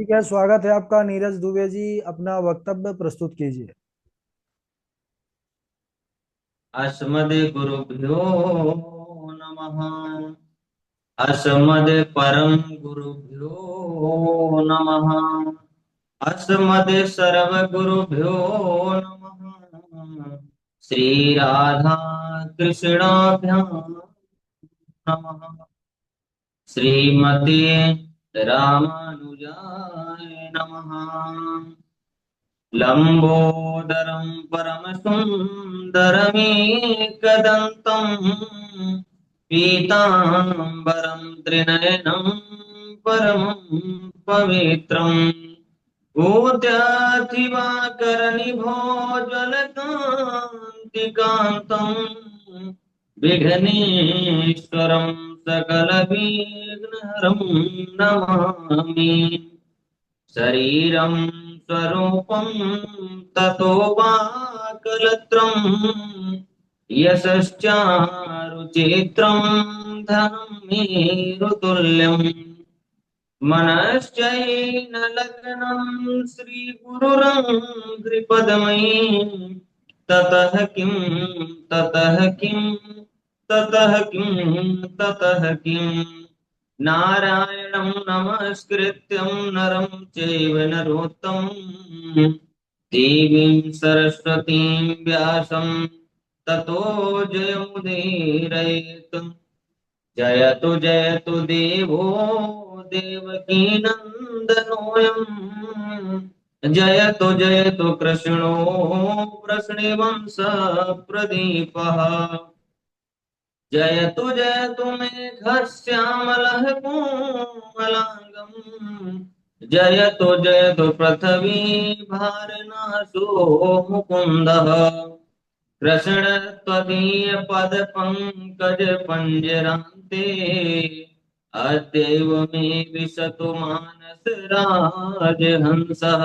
ठीक है, स्वागत है आपका। नीरज दुबे जी, अपना वक्तव्य प्रस्तुत कीजिए। अस्मद्गुरुभ्यो नमः। अस्मद् परम गुरुभ्यो नमः। अस्मद् सर्वगुरुभ्यो नमः। श्री राधा कृष्णाभ्यां नमः। श्रीमते रामानुजाय नमः। लंबोदरं परमसुन्दरमेकदन्तम् पीताम्बरं त्रिनयनं परमं पवित्रम् ऊद्यातिवाकरनिभोज्वलकान्तिकान्तम् विघ्नेश्वरं सकलविघ्नहरं नमामि। शरीरं स्वरूपं ततो वा कलत्रं यशश्चारुचित्रं धनं मेरुतुल्यम् मनश्चैनलग्नं श्रीगुरुरङ्घ्रिपदमयी ततः किं ततः किं ततः किं ततः किं नारायणं नमस्कृत्यं नरं चैव नरोत्तमं देवीं सरस्वतीं व्यासं ततो जयमुदीरयेत्। जयतु जयतु देवो देवकी नन्दनोऽयम्। जयतु जयतु कृष्णो वृषणिवंश प्रदीपः। जयतु जयतु मेघश्यामलः कोमलाङ्गम्। जयतु जयतु पृथ्वी भारनाशो मुकुन्दः। कृष्णत्वदीयपदपङ्कजपञ्जरान्ते अद्यैव मे विशतु मानसराजहंसः।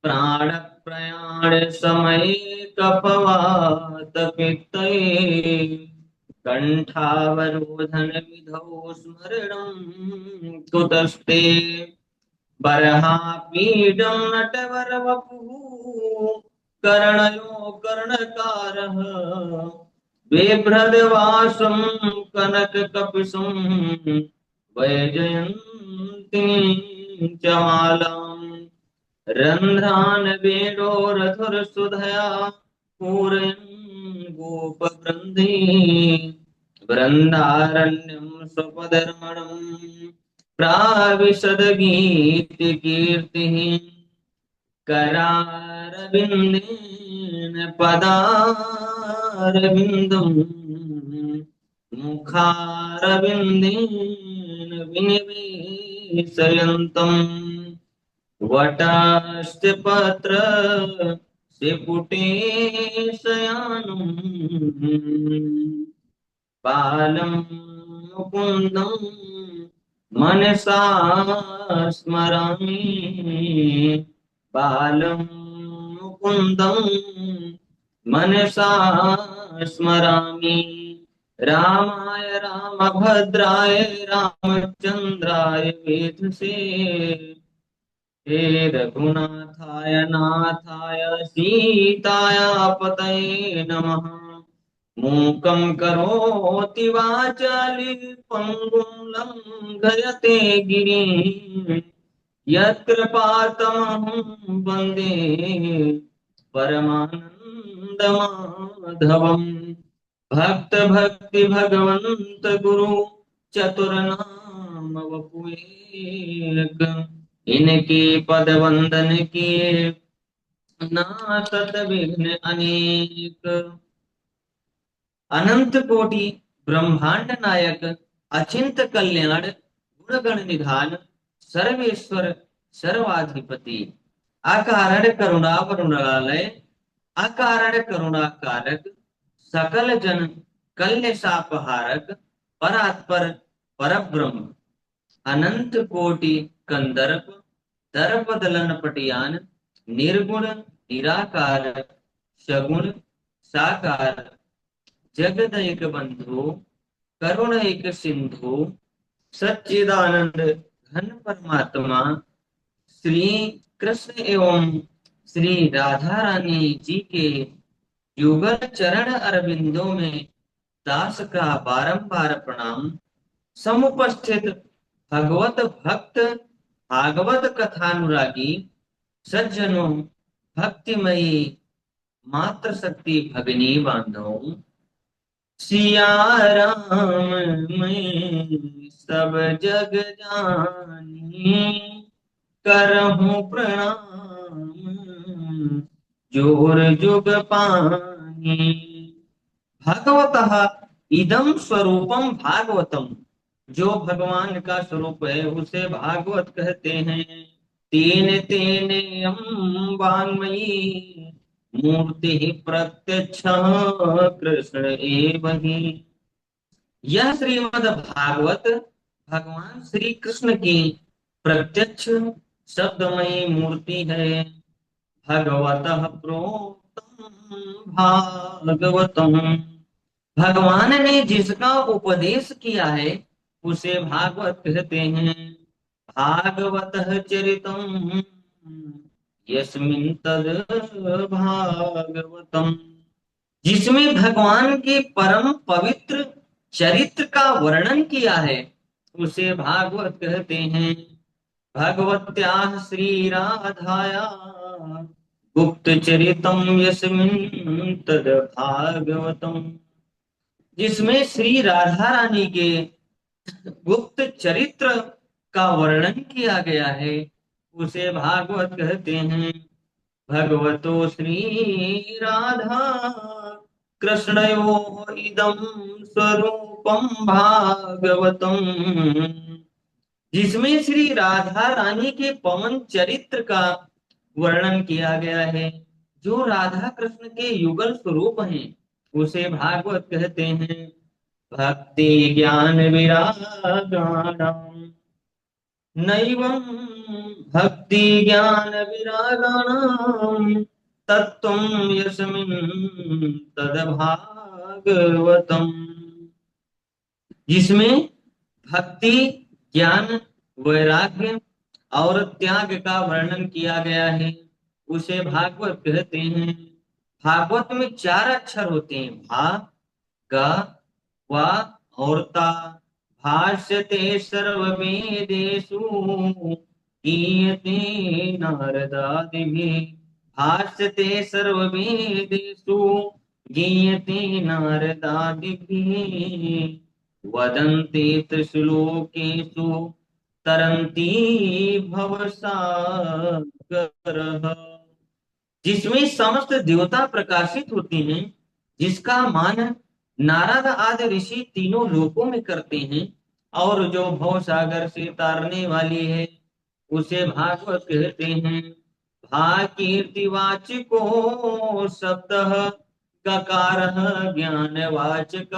प्राणप्रयाणसमये कपवातपित्तये कण्ठावरोधनविधौ स्मरणं कुतस्ते। बर्हापीडं नटवरवपुः कर्णयो कर्णकारः। बिभ्रद्वासं कनककपिशं वैजयन्तीं च मालाम्। रन्ध्रान् वेणोरधुरसुधया पूरयन् गोपवृन्दै बृन्दारण्यं स्वपदर्मणम् प्राविशद्गीतिकीर्तिः। करारविन्देन पदारविन्दम् मुखारविन्देन विनिवेशयन्तम् वटास्य पत्र सिपुटे शयानुम् बालं मुकुन्दं मनसा स्मरामि। बालं मुकुन्दं मनसा स्मरामि। रामाय रामभद्राय रामचन्द्राय वेधसे हे रघुनाथाय नाथाय सीताय पतये नमः। मूकं करोति वाचालिं पङ्गुं लङ्घयते गिरिं यत्कृपातमहं वन्दे परमानन्दमाधवम्। भक्त भक्ति भगवन्त गुरु चतुरनाम वपुएक। इनके पद वंदन के नासत विघ्न अनेक। अनंत कोटि ब्रह्मांड नायक अचिंत कल्याण गुणगण निधान सर्वेश्वर सर्वाधिपति अकारण करुणा वरुणालय अकारण करुणा कारक सकल जन कल्य सापहारक परात्पर परब्रह्म अनंत कोटि कंदर्प दर्प दलन पटियान निर्गुण निराकार सगुण साकार जगदैक बंधु करुण एक सिंधु सच्चिदानंद घन परमात्मा श्री कृष्ण एवं श्री राधा रानी जी के युगल चरण अरविंदों में दास का बारंबार प्रणाम। समुपस्थित भगवत भक्त भागवत कथानुरागी सज्जनों, भक्तिमयी मात्र शक्ति भगिनी बांधो, सिया राम में सब जग जानी, करहूं प्रणाम जोर जुग पानी। भगवतः इदम स्वरूपम भागवतम, जो भगवान का स्वरूप है उसे भागवत कहते हैं। तेन तेन वाङ्मयी मूर्ति प्रत्यक्ष कृष्ण एव ही। यह श्रीमद् भागवत भगवान श्री कृष्ण की प्रत्यक्ष शब्दमयी मूर्ति है। भगवतः प्रोक्तम भागवतम, भगवान ने जिसका उपदेश किया है उसे भागवत कहते हैं। भागवत चरितम यस्मिन् तद भागवतम, जिसमें भगवान के परम पवित्र चरित्र का वर्णन किया है उसे भागवत कहते हैं। भगवत्याः श्री राधाया गुप्त चरितम यस्मिन् तद भागवतम, जिसमें श्री राधा रानी के गुप्त चरित्र का वर्णन किया गया है उसे भागवत कहते हैं। भगवतो श्री राधा कृष्णयो इदं स्वरूपम भागवतम, जिसमें श्री राधा रानी के पवन चरित्र का वर्णन किया गया है, जो राधा कृष्ण के युगल स्वरूप हैं उसे भागवत कहते हैं। भक्ति ज्ञान विरागाणाम नैवं भक्ति ज्ञान विरागाणाम तत्त्वं यस्मिन् तद्भागवतम, जिसमें भक्ति ज्ञान वैराग्य और त्याग का वर्णन किया गया है उसे भागवत कहते हैं। भागवत में चार अक्षर होते हैं, भा, ग, व और ता। भाष्यते सर्ववेदेषु गीयते नारदादिभिः, भाष्यते सर्ववेदेषु गीयते नारदादिभिः, वदन्ति त्रिश्लोकेषु तरन्ती भवसागरः, जिसमें समस्त देवता प्रकाशित होते हैं, जिसका मान नारद आदि ऋषि तीनों लोकों में करते हैं, और जो भव सागर से तारने वाली है उसे भागवत कहते हैं। भा कीर्तिवाचिको शब्द ककार ज्ञानवाचक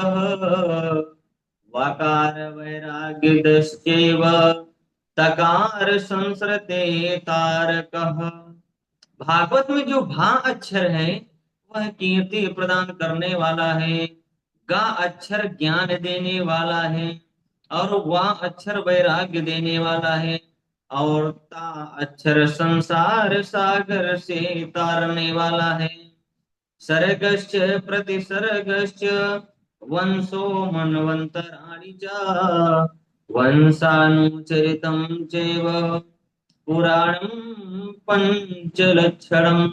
वकार वैराग्यश्चैव तकार संसृते तारकः। भागवत में जो भा अक्षर है वह कीर्ति प्रदान करने वाला है, गा अक्षर ज्ञान देने वाला है, और वा अक्षर वैराग्य देने वाला है, और ता अक्षर संसार सागर से तारने वाला है। सर्गश्च प्रतिसर्गश्च वंशो मन्वन्तराणि च वंशानुचरितं चैव पुराणं पंचलक्षणम।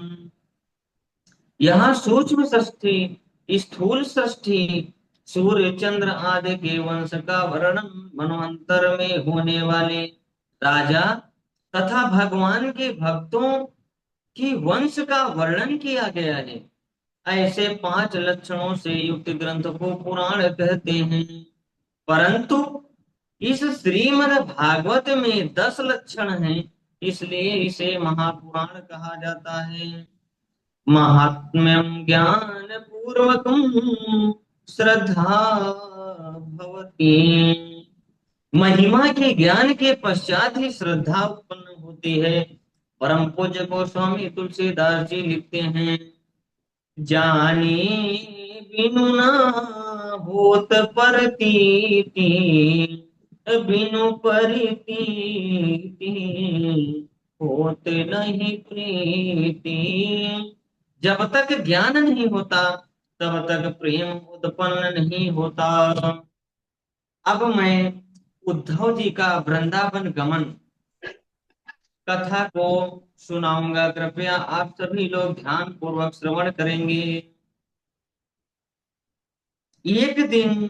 यहाँ सूक्ष्म षष्ठी स्थूल षष्ठी सूर्य चंद्र आदि के वंश का वर्णन, मनवंतर में होने वाले राजा तथा भगवान के भक्तों की वंश का वर्णन किया गया है। ऐसे पांच लक्षणों से युक्त ग्रंथ को पुराण कहते हैं। परंतु इस श्रीमद् भागवत में 10 लक्षण हैं, इसलिए इसे महापुराण कहा जाता है। महात्म्यम ज्ञान पूर्वकम श्रद्धा भवति, महिमा के ज्ञान के पश्चात ही श्रद्धा उत्पन्न होती है। परम पूज्य गोस्वामी तुलसीदास जी लिखते हैं, जानी बिनु ना होत परतीति, बिनु परितीति होते नहीं प्रीति। जब तक ज्ञान नहीं होता तब तक प्रेम उत्पन्न नहीं होता। अब मैं उद्धव जी का वृंदावन गमन कथा को सुनाऊंगा। कृपया आप सभी लोग ध्यान पूर्वक श्रवण करेंगे। एक दिन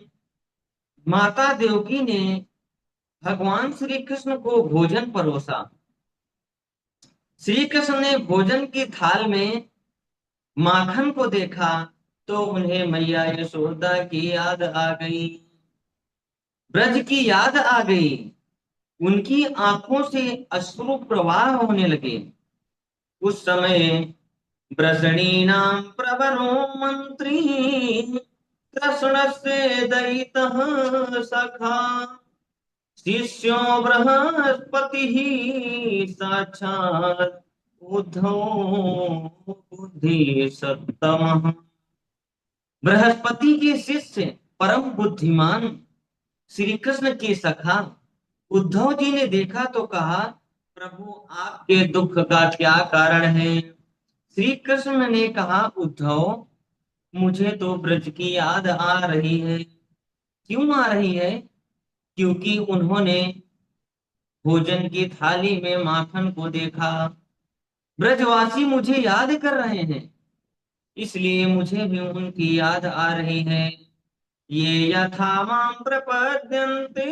माता देवकी ने भगवान श्री कृष्ण को भोजन परोसा। श्री कृष्ण ने भोजन की थाल में माखन को देखा तो उन्हें मैया यशोदा की याद आ गई। ब्रज की याद आ गई। उनकी आंखों से अश्रु प्रवाह होने लगे। उस समय ब्रजणीनां प्रवरो मंत्री कृष्णस्य दयितः सखा शिष्यो बृहस्पतिः साक्षात् उद्धव बुद्धि सत्तमः। बृहस्पति के शिष्य परम बुद्धिमान श्री कृष्ण के सखा उद्धव जी ने देखा तो कहा, प्रभु आपके दुख का क्या कारण है। श्री कृष्ण ने कहा, उद्धव मुझे तो ब्रज की याद आ रही है। क्यों आ रही है? क्योंकि उन्होंने भोजन की थाली में माखन को देखा। ब्रजवासी मुझे याद कर रहे हैं, इसलिए मुझे भी उनकी याद आ रही है। ये यथा मां प्रपद्यन्ते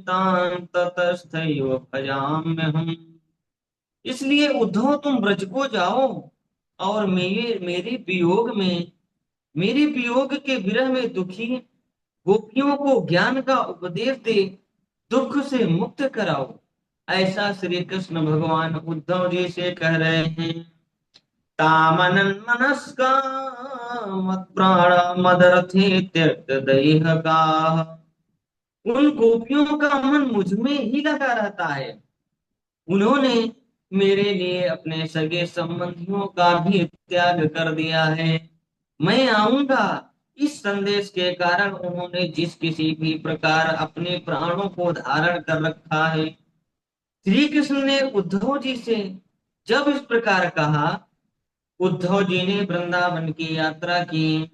तान् ततस्थैव भजाम्यहम्। इसलिए उद्धव तुम ब्रज को जाओ और मेरे मेरे वियोग के विरह में दुखी गोपियों को ज्ञान का उपदेश दे दुख से मुक्त कराओ। ऐसा श्री कृष्ण भगवान उद्धव जी से कह रहे हैं। तामनन मनस्का मत प्राण मदरथे त्यक्त देह का। उन गोपियों का मन मुझ में ही लगा रहता है। उन्होंने मेरे लिए अपने सगे संबंधियों का भी त्याग कर दिया है। मैं आऊंगा इस संदेश के कारण उन्होंने जिस किसी भी प्रकार अपने प्राणों को धारण कर रखा है। श्री कृष्ण ने उद्धव जी से जब इस प्रकार कहा, उद्धव जी ने वृंदावन की यात्रा की।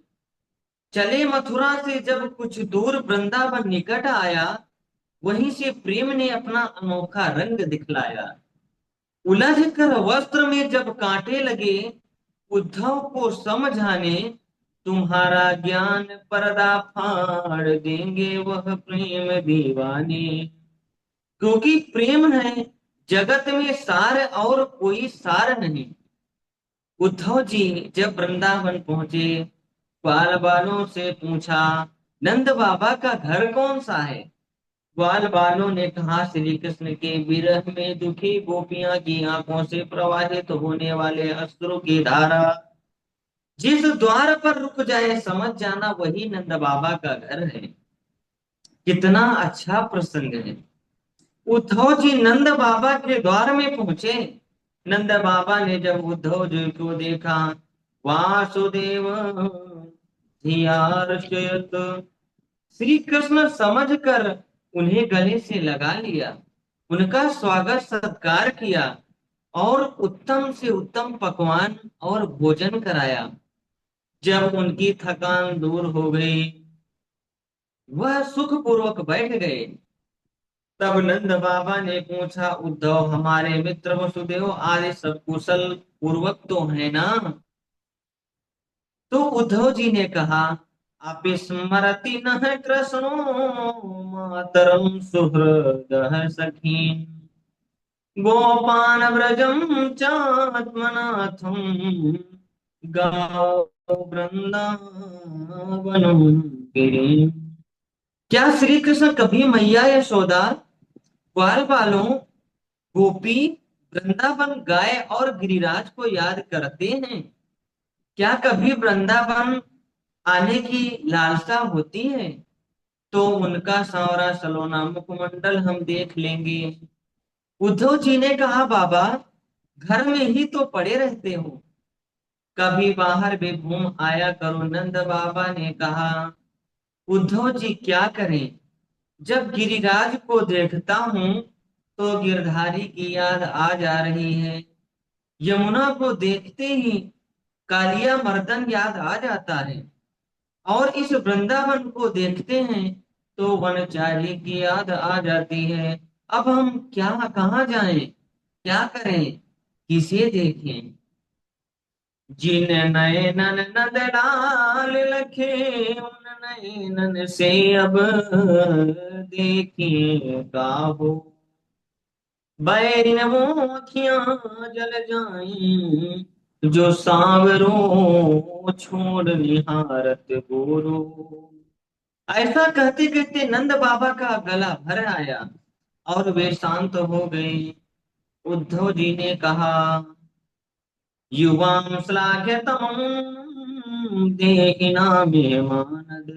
चले मथुरा से जब कुछ दूर वृंदावन निकट आया, वहीं से प्रेम ने अपना अनोखा रंग दिखलाया। उलझ कर वस्त्र में जब कांटे लगे, उद्धव को समझ आने तुम्हारा ज्ञान पर्दा फाड़ देंगे वह प्रेम दीवाने। क्योंकि प्रेम है जगत में सार और कोई सार नहीं। उद्धव जी जब वृंदावन पहुंचे, ग्वाल बालों से पूछा, नंद बाबा का घर कौन सा है। ग्वाल बालों ने कहा, श्री कृष्ण के विरह में दुखी गोपियां की आंखों से प्रवाहित होने वाले अश्रु की धारा जिस द्वार पर रुक जाए समझ जाना वही नंद बाबा का घर है। कितना अच्छा प्रसंग है। उद्धव जी नंद बाबा के द्वार में पहुंचे। नंद बाबा ने जब उद्धव जी को देखा, वासुदेव धियार्चयत। श्री कृष्ण समझ कर उन्हें गले से लगा लिया, उनका स्वागत सत्कार किया और उत्तम से उत्तम पकवान और भोजन कराया। जब उनकी थकान दूर हो गई, वह सुख पूर्वक बैठ गए। तब नंद बाबा ने पूछा, उद्धव हमारे मित्र वसुदेव आदि सब कुशल पूर्वक तो है ना। तो उद्धव जी ने कहा, आप स्मरति न कृष्णो मातरम सुहृदः सखी गोपान व्रजम चात्मनाथम गाओ वृंदावनम गिरिम। क्या श्री कृष्ण कभी मैया यशोदा ग्वाल बालों गोपी वृंदावन गाय और गिरिराज को याद करते हैं? क्या कभी वृंदावन आने की लालसा होती है तो उनका सांवरा सलोना मुखमंडल हम देख लेंगे। उद्धव जी ने कहा, बाबा घर में ही तो पड़े रहते हो, कभी बाहर भी घूम आया करो। नंद बाबा ने कहा, उद्धव जी क्या करें, जब गिरिराज को देखता हूं तो गिरधारी की याद आ जा रही है। यमुना को देखते ही कालिया मर्दन याद आ जाता है, और इस वृंदावन को देखते हैं तो वनचारी की याद आ जाती है। अब हम क्या, कहाँ जाएं, क्या करें, किसे देखें। जिन नयनन नंद लाल लखे, उन नयनन से अब देखिए काबू। बैरिन मोतियां जल जाईं, जो सांवरों छोड़ निहारत गोरो। ऐसा कहते कहते नंद बाबा का गला भर आया और वे शांत हो गए। उद्धव जी ने कहा, युवां श्लाघ्यतमं देहिना मे मानद,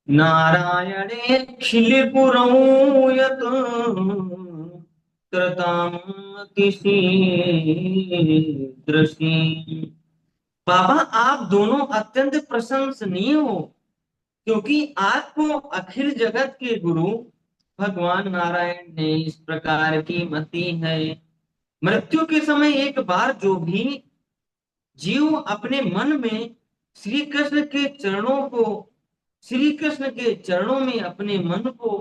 नारायणेऽखिलपुरं यत् कृतं दृष्टि। बाबा, आप दोनों अत्यंत प्रशंसनीय हो, क्योंकि आपको अखिल जगत के गुरु भगवान नारायण ने इस प्रकार की मति है। मृत्यु के समय एक बार जो भी जीव अपने मन में श्री कृष्ण के चरणों को, श्री कृष्ण के चरणों में अपने मन को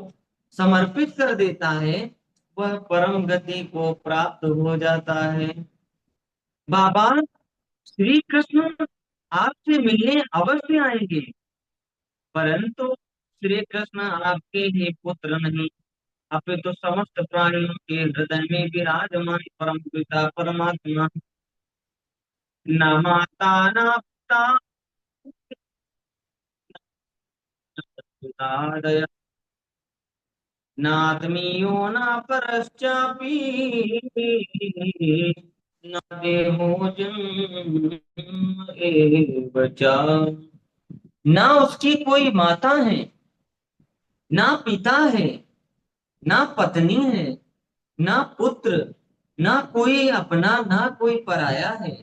समर्पित कर देता है, वह परम गति को प्राप्त हो जाता है। बाबा, श्री कृष्ण आपसे मिलने अवश्य आएंगे, परंतु श्री कृष्ण आपके ही पुत्र नहीं, अपितु समस्त प्राणियों के हृदय में विराजमान परम पिता परमात्मा, न माता न पिता न नात्मीयो न परश्चापि, न देहो जन्म एव च। ना उसकी कोई माता है, ना पिता है, ना पत्नी है, ना पुत्र, ना कोई अपना, ना कोई पराया है,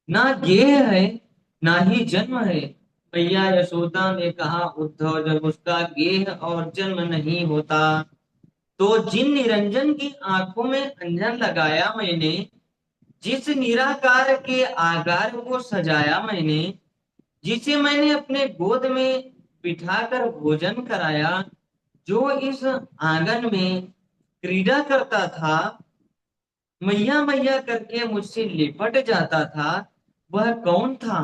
ना गेह है, ना ही जन्म है। भैया यशोदा ने कहा, उद्धव, जब उसका गेह और जन्म नहीं होता तो जिन निरंजन की आंखों में अंजन लगाया मैंने, जिस निराकार के आकार को सजाया मैंने, जिसे मैंने अपने गोद में बिठाकर भोजन कराया, जो इस आंगन में क्रीड़ा करता था, मैया मैया करके मुझसे लिपट जाता था, वह कौन था।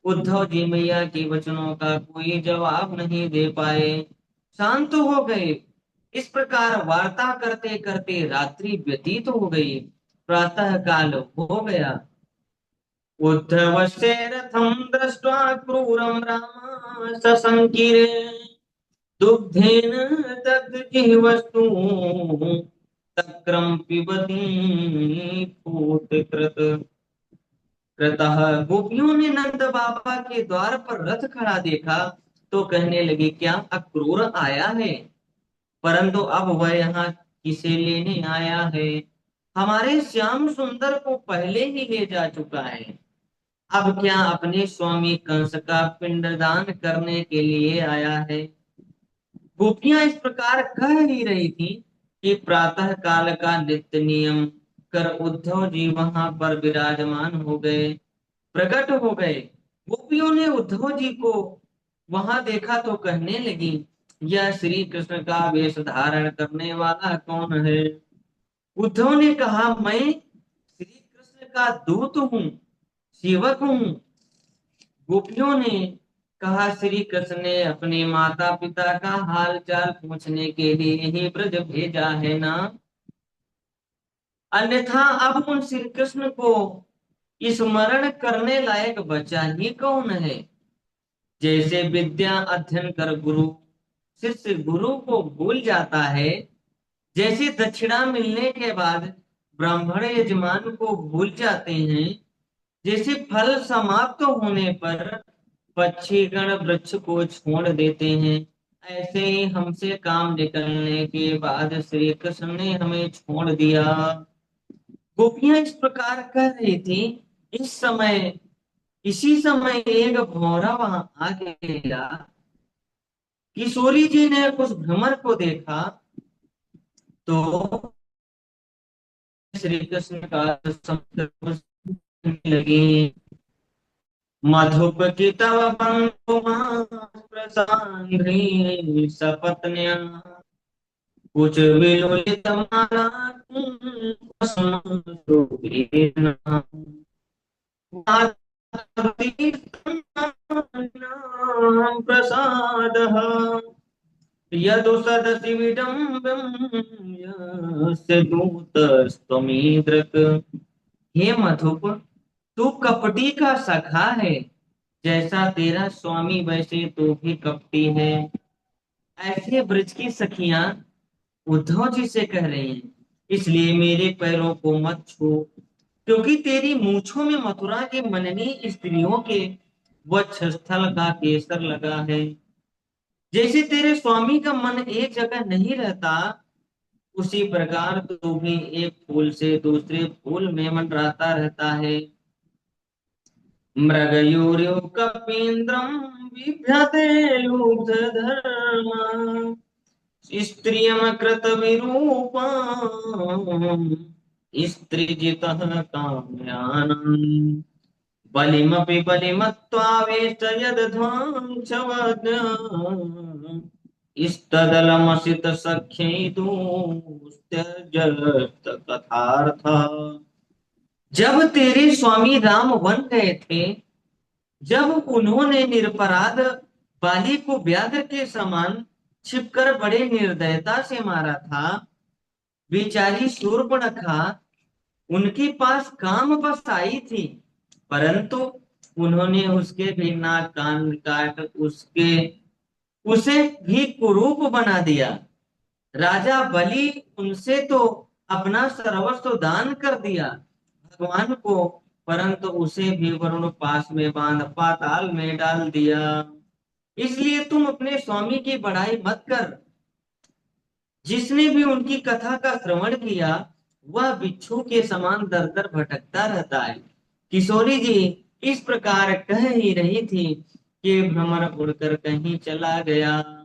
उद्धव जी मैया के वचनों का कोई जवाब नहीं दे पाए, शांत हो गए। इस प्रकार वार्ता करते करते रात्रि व्यतीत हो गई, प्रातः काल हो गया। उद्धवस्य रथं दृष्ट्वा क्रूरं राम ससंकिरे, दुग्धेन दग्धजिह्वस्तु तक्रं पिबती पूतकृत कृतः। गोपियों ने नंद बाबा के द्वार पर रथ खड़ा देखा तो कहने लगी, क्या अक्रूर आया है, परंतु अब वह यहाँ किसे लेने आया है। हमारे श्याम सुंदर को पहले ही ले जा चुका है, अब क्या अपने स्वामी कंस का पिंडदान करने के लिए आया है। गोपियां इस प्रकार कह ही रही थी कि प्रातः काल का नित्य नियम कर उद्धव जी वहां पर विराजमान हो गए, प्रकट हो गए। गोपियों ने उद्धव जी को वहां देखा तो कहने लगी, यह श्री कृष्ण का वेश धारण करने वाला कौन है। उद्धव ने कहा, मैं श्री कृष्ण का दूत हूँ, सेवक हूँ। गोपियों ने कहा, श्री कृष्ण ने अपने माता पिता का हाल चाल पूछने के लिए ही ब्रज भेजा है ना, अन्यथा अब उन श्री कृष्ण को स्मरण करने लायक बचा ही कौन है। जैसे विद्या अध्ययन कर गुरु शिष्य गुरु को भूल जाता है, जैसे दक्षिणा मिलने के बाद ब्राह्मण यजमान को भूल जाते हैं, जैसे फल समाप्त होने पर पक्षी गण वृक्ष को छोड़ देते हैं, ऐसे ही हमसे काम निकलने के बाद श्री कृष्ण ने हमें छोड़ दिया। गोपियां इस प्रकार कह रही थी। इस समय, इसी समय एक भौरा वहां आ गया। किशोरी जी ने उस भ्रमर को देखा तो श्री कृष्ण का समुद्र लगी, मधुप की तव बंधु प्रसारी सपत्न्या, कुछ विलोलित माला प्रसाद यदुसदसि विडम्बम यस्य दूतस्त्वमीदृक्। हे मधुप, तू कपटी का सखा है, जैसा तेरा स्वामी वैसे तू भी कपटी है। ऐसे ब्रज की सखियां उद्धव जी से कह रही हैं, इसलिए मेरे पैरों को मत छू, क्योंकि तेरी मूछों में मथुरा के मननी स्त्रियों के वक्षस्थल का केसर लगा है। जैसे तेरे स्वामी का मन एक जगह नहीं रहता, उसी प्रकार तू भी एक फूल से दूसरे फूल में मंडराता रहता है। मृगयूर्यो कपीन्द्रम बिभ्यते लुब्धधर्म, स्त्रियम कृत विरूपम स्त्रीजितः काम्यानम्, बलिमपि बलिमत्वावेश यदध्वांसवद् इस्तदलमसित सख्यैदुस्त्यजत कथार्थ। जब तेरे स्वामी राम वन गए थे, जब उन्होंने निरपराध बाली को व्याघ्र के समान छिपकर बड़े निर्दयता से मारा था, बेचारी शूर्पणखा उनके पास काम बस आई थी, परंतु उन्होंने उसके भी नाक कान काट उसके उसे भी कुरूप बना दिया। राजा बलि उनसे तो अपना सर्वस्व दान कर दिया भगवान को, परंतु उसे भी वरुण पास में बांध पाताल में डाल दिया। इसलिए तुम अपने स्वामी की बड़ाई मत कर। जिसने भी उनकी कथा का श्रवण किया, वह बिच्छू के समान दर दर भटकता रहता है। किशोरी जी इस प्रकार कह ही रही थी कि भ्रमर उड़कर कहीं चला गया।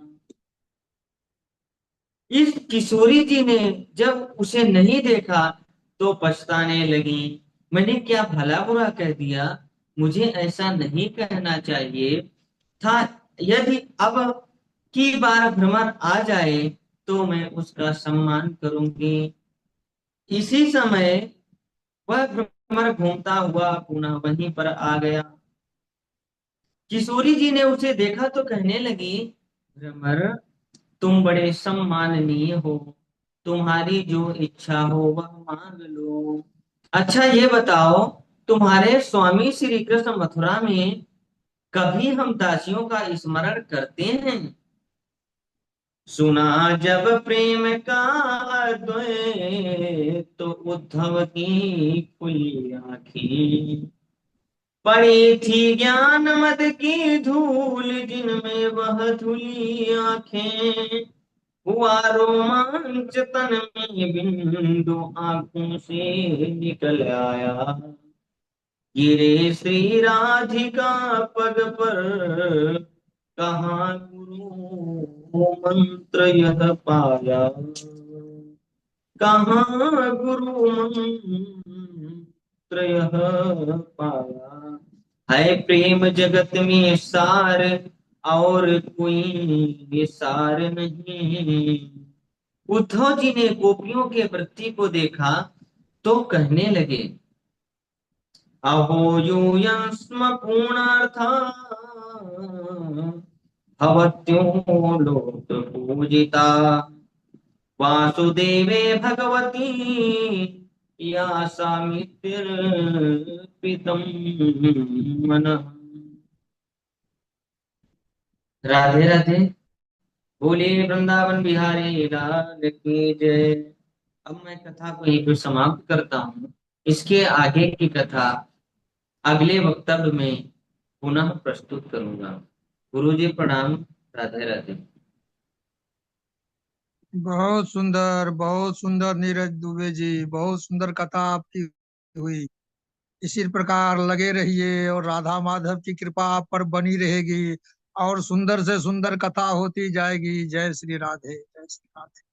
इस किशोरी जी ने जब उसे नहीं देखा तो पछताने लगी, मैंने क्या भला बुरा कह दिया, मुझे ऐसा नहीं कहना चाहिए था। यदि अब की बार भ्रमर आ जाए तो मैं उसका सम्मान करूंगी। इसी समय वह भ्रमर घूमता हुआ पुनः वहीं पर आ गया। किशोरी जी ने उसे देखा तो कहने लगी, भ्रमर तुम बड़े सम्माननीय हो, तुम्हारी जो इच्छा हो वह मांग लो। अच्छा ये बताओ, तुम्हारे स्वामी श्री कृष्ण मथुरा में कभी हम दासियों का स्मरण करते हैं? सुना जब प्रेम का अद्वैत, तो उद्धव की खुली आंखें, पड़ी थी ज्ञान मद की धूल जिनमें वह धुली आंखें, हुआ रोमांच तन में बिंदु आंखों से निकल आया, गिरे श्री राधिका पग पर, कहाँ गुरु मंत्र यह पाया, कहाँ गुरु मंत्र यह पाया। है प्रेम जगत में सार, और कोई सार नहीं। उद्धव जी ने गोपियों के वृत्ति को देखा तो कहने लगे, अहो यूयं स्म पूर्णार्था भवत्यो लोक पूजिता, वासुदेवे भगवती या सामितिर्पितम मनः। राधे राधे। बोलिए वृंदावन बिहारी लाल की जय। अब मैं कथा को यहीं पर समाप्त करता हूँ। इसके आगे की कथा अगले वक्तव्य में पुनः प्रस्तुत करूंगा। गुरु जी प्रणाम। राधे राधे। बहुत सुंदर नीरज दुबे जी, बहुत सुंदर कथा आपकी हुई। इसी प्रकार लगे रहिए और राधा माधव की कृपा आप पर बनी रहेगी और सुंदर से सुंदर कथा होती जाएगी। जय श्री राधे, जय श्री राधे।